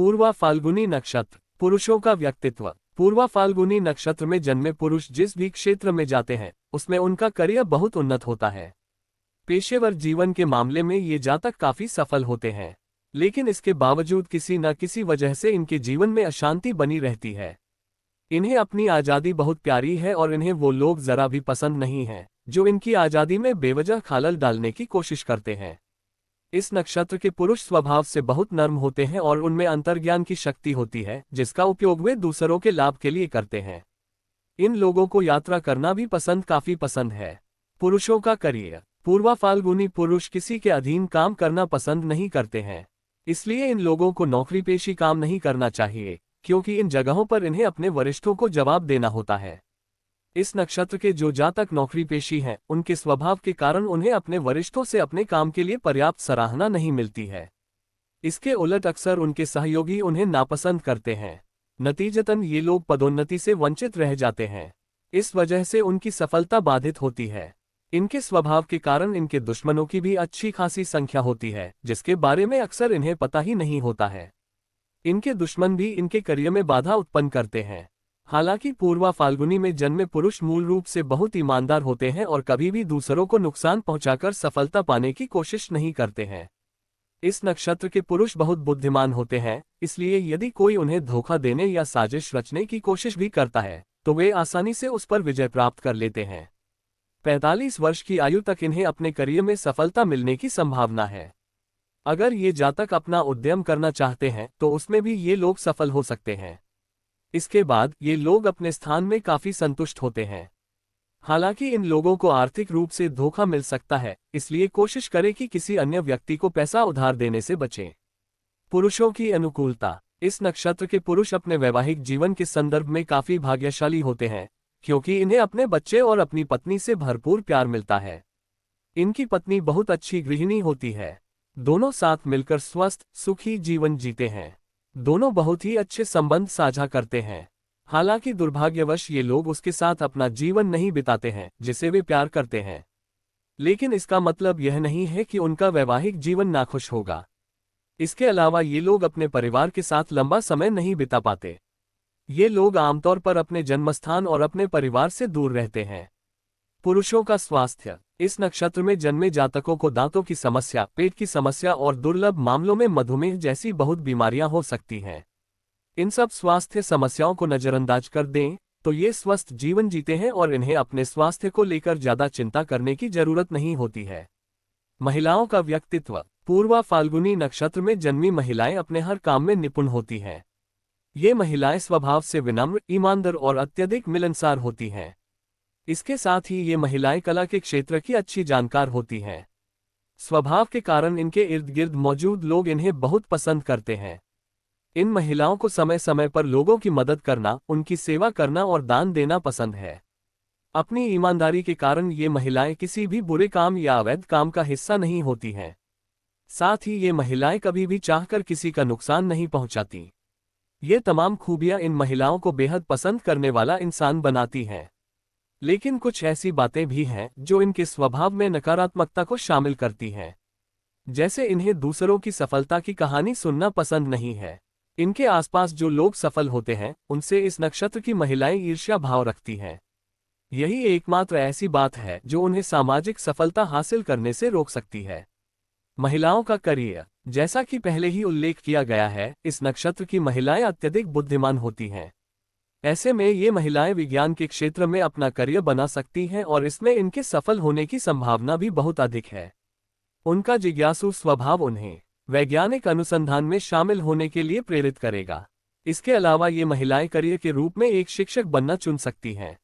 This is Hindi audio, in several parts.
पूर्वा फाल्गुनी नक्षत्र। पुरुषों का व्यक्तित्व। पूर्वा फाल्गुनी नक्षत्र में जन्मे पुरुष जिस भी क्षेत्र में जाते हैं उसमें उनका करियर बहुत उन्नत होता है। पेशेवर जीवन के मामले में ये जातक काफी सफल होते हैं, लेकिन इसके बावजूद किसी न किसी वजह से इनके जीवन में अशांति बनी रहती है। इन्हें अपनी आज़ादी बहुत प्यारी है और इन्हें वो लोग जरा भी पसंद नहीं हैं जो इनकी आज़ादी में बेवजह खालल डालने की कोशिश करते हैं। इस नक्षत्र के पुरुष स्वभाव से बहुत नर्म होते हैं और उनमें अंतर्ज्ञान की शक्ति होती है जिसका उपयोग वे दूसरों के लाभ के लिए करते हैं। इन लोगों को यात्रा करना भी काफी पसंद है। पुरुषों का करियर। पूर्वा फाल्गुनी पुरुष किसी के अधीन काम करना पसंद नहीं करते हैं, इसलिए इन लोगों को नौकरी पेशी काम नहीं करना चाहिए, क्योंकि इन जगहों पर इन्हें अपने वरिष्ठों को जवाब देना होता है। इस नक्षत्र के जो जातक नौकरी पेशी हैं उनके स्वभाव के कारण उन्हें अपने वरिष्ठों से अपने काम के लिए पर्याप्त सराहना नहीं मिलती है। इसके उलट अक्सर उनके सहयोगी उन्हें नापसंद करते हैं। नतीजतन ये लोग पदोन्नति से वंचित रह जाते हैं। इस वजह से उनकी सफलता बाधित होती है। इनके स्वभाव के कारण इनके दुश्मनों की भी अच्छी खासी संख्या होती है, जिसके बारे में अक्सर इन्हें पता ही नहीं होता है। इनके दुश्मन भी इनके करियर में बाधा उत्पन्न करते हैं। हालांकि पूर्वा फाल्गुनी में जन्मे पुरुष मूल रूप से बहुत ईमानदार होते हैं और कभी भी दूसरों को नुकसान पहुंचाकर सफलता पाने की कोशिश नहीं करते हैं। इस नक्षत्र के पुरुष बहुत बुद्धिमान होते हैं, इसलिए यदि कोई उन्हें धोखा देने या साजिश रचने की कोशिश भी करता है तो वे आसानी से उस पर विजय प्राप्त कर लेते हैं। 45 वर्ष की आयु तक इन्हें अपने करियर में सफलता मिलने की संभावना है। अगर ये जातक अपना उद्यम करना चाहते हैं तो उसमें भी ये लोग सफल हो सकते हैं। इसके बाद ये लोग अपने स्थान में काफी संतुष्ट होते हैं। हालांकि इन लोगों को आर्थिक रूप से धोखा मिल सकता है, इसलिए कोशिश करें कि किसी अन्य व्यक्ति को पैसा उधार देने से बचें। पुरुषों की अनुकूलता। इस नक्षत्र के पुरुष अपने वैवाहिक जीवन के संदर्भ में काफी भाग्यशाली होते हैं, क्योंकि इन्हें अपने बच्चे और अपनी पत्नी से भरपूर प्यार मिलता है। इनकी पत्नी बहुत अच्छी गृहिणी होती है। दोनों साथ मिलकर स्वस्थ सुखी जीवन जीते हैं। दोनों बहुत ही अच्छे संबंध साझा करते हैं। हालांकि दुर्भाग्यवश ये लोग उसके साथ अपना जीवन नहीं बिताते हैं जिसे वे प्यार करते हैं, लेकिन इसका मतलब यह नहीं है कि उनका वैवाहिक जीवन नाखुश होगा। इसके अलावा ये लोग अपने परिवार के साथ लंबा समय नहीं बिता पाते। ये लोग आमतौर पर अपने जन्मस्थान और अपने परिवार से दूर रहते हैं। पुरुषों का स्वास्थ्य। इस नक्षत्र में जन्मे जातकों को दांतों की समस्या, पेट की समस्या और दुर्लभ मामलों में मधुमेह जैसी बहुत बीमारियां हो सकती हैं। इन सब स्वास्थ्य समस्याओं को नजरअंदाज कर दें तो ये स्वस्थ जीवन जीते हैं और इन्हें अपने स्वास्थ्य को लेकर ज्यादा चिंता करने की जरूरत नहीं होती है। महिलाओं का व्यक्तित्व। पूर्वा फाल्गुनी नक्षत्र में जन्मी महिलाएं अपने हर काम में निपुण होती हैं। ये महिलाएं स्वभाव से विनम्र, ईमानदार और अत्यधिक मिलनसार होती हैं। इसके साथ ही ये महिलाएं कला के क्षेत्र की अच्छी जानकार होती हैं। स्वभाव के कारण इनके इर्द गिर्द मौजूद लोग इन्हें बहुत पसंद करते हैं। इन महिलाओं को समय समय पर लोगों की मदद करना, उनकी सेवा करना और दान देना पसंद है। अपनी ईमानदारी के कारण ये महिलाएं किसी भी बुरे काम या अवैध काम का हिस्सा नहीं होती हैं। साथ ही ये महिलाएं कभी भी चाहकर किसी का नुकसान नहीं पहुंचाती। ये तमाम खूबियां इन महिलाओं को बेहद पसंद करने वाला इंसान बनाती हैं। लेकिन कुछ ऐसी बातें भी हैं जो इनके स्वभाव में नकारात्मकता को शामिल करती हैं। जैसे इन्हें दूसरों की सफलता की कहानी सुनना पसंद नहीं है। इनके आसपास जो लोग सफल होते हैं उनसे इस नक्षत्र की महिलाएं ईर्ष्या भाव रखती हैं। यही एकमात्र ऐसी बात है जो उन्हें सामाजिक सफलता हासिल करने से रोक सकती है। महिलाओं का करियर। जैसा कि पहले ही उल्लेख किया गया है, इस नक्षत्र की महिलाएं अत्यधिक बुद्धिमान होती हैं। ऐसे में ये महिलाएं विज्ञान के क्षेत्र में अपना करियर बना सकती हैं और इसमें इनके सफल होने की संभावना भी बहुत अधिक है। उनका जिज्ञासु स्वभाव उन्हें वैज्ञानिक अनुसंधान में शामिल होने के लिए प्रेरित करेगा। इसके अलावा ये महिलाएं करियर के रूप में एक शिक्षक बनना चुन सकती हैं।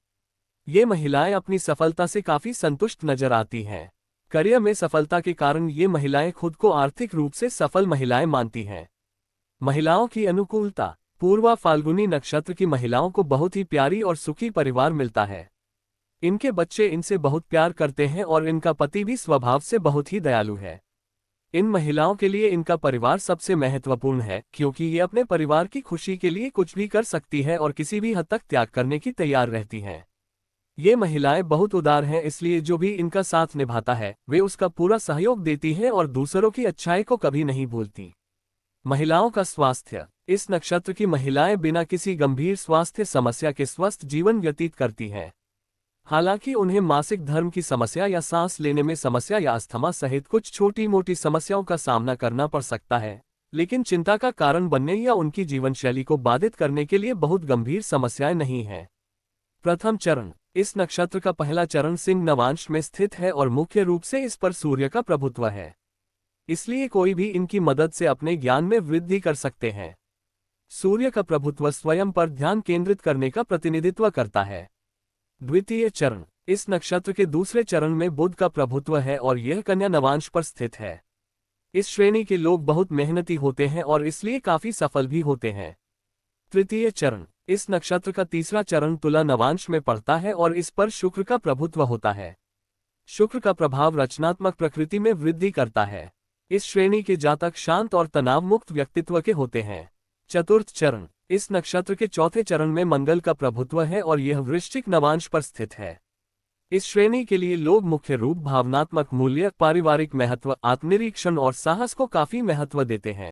ये महिलाएं अपनी सफलता से काफी संतुष्ट नजर आती हैं। करियर में सफलता के कारण ये महिलाएं खुद को आर्थिक रूप से सफल महिलाएं मानती हैं। महिलाओं की अनुकूलता। पूर्वा फाल्गुनी नक्षत्र की महिलाओं को बहुत ही प्यारी और सुखी परिवार मिलता है। इनके बच्चे इनसे बहुत प्यार करते हैं और इनका पति भी स्वभाव से बहुत ही दयालु है। इन महिलाओं के लिए इनका परिवार सबसे महत्वपूर्ण है, क्योंकि ये अपने परिवार की खुशी के लिए कुछ भी कर सकती है और किसी भी हद तक त्याग करने की तैयार रहती हैं। ये महिलाएं बहुत उदार हैं, इसलिए जो भी इनका साथ निभाता है वे उसका पूरा सहयोग देती हैं और दूसरों की अच्छाई को कभी नहीं भूलती। महिलाओं का स्वास्थ्य। इस नक्षत्र की महिलाएं बिना किसी गंभीर स्वास्थ्य समस्या के स्वस्थ जीवन व्यतीत करती हैं। हालांकि उन्हें मासिक धर्म की समस्या या सांस लेने में समस्या या अस्थमा सहित कुछ छोटी मोटी समस्याओं का सामना करना पड़ सकता है, लेकिन चिंता का कारण बनने या उनकी जीवनशैली को बाधित करने के लिए बहुत गंभीर समस्याएं नहीं हैं। प्रथम चरण। इस नक्षत्र का पहला चरण सिंह नवांश में स्थित है और मुख्य रूप से इस पर सूर्य का प्रभुत्व है, इसलिए कोई भी इनकी मदद से अपने ज्ञान में वृद्धि कर सकते हैं। सूर्य का प्रभुत्व स्वयं पर ध्यान केंद्रित करने का प्रतिनिधित्व करता है। द्वितीय चरण। इस नक्षत्र के दूसरे चरण में बुध का प्रभुत्व है और यह कन्या नवांश पर स्थित है। इस श्रेणी के लोग बहुत मेहनती होते हैं और इसलिए काफी सफल भी होते हैं। तृतीय चरण। इस नक्षत्र का तीसरा चरण तुला नवांश में पड़ता है और इस पर शुक्र का प्रभुत्व होता है। शुक्र का प्रभाव रचनात्मक प्रकृति में वृद्धि करता है। इस श्रेणी के जातक शांत और तनाव मुक्त व्यक्तित्व के होते हैं। चतुर्थ चरण। इस नक्षत्र के चौथे चरण में मंगल का प्रभुत्व है और यह वृश्चिक नवांश पर स्थित है। इस श्रेणी के लिए लोग मुख्य रूप भावनात्मक मूल्य, पारिवारिक महत्व, आत्मनिरीक्षण और साहस को काफी महत्व देते हैं।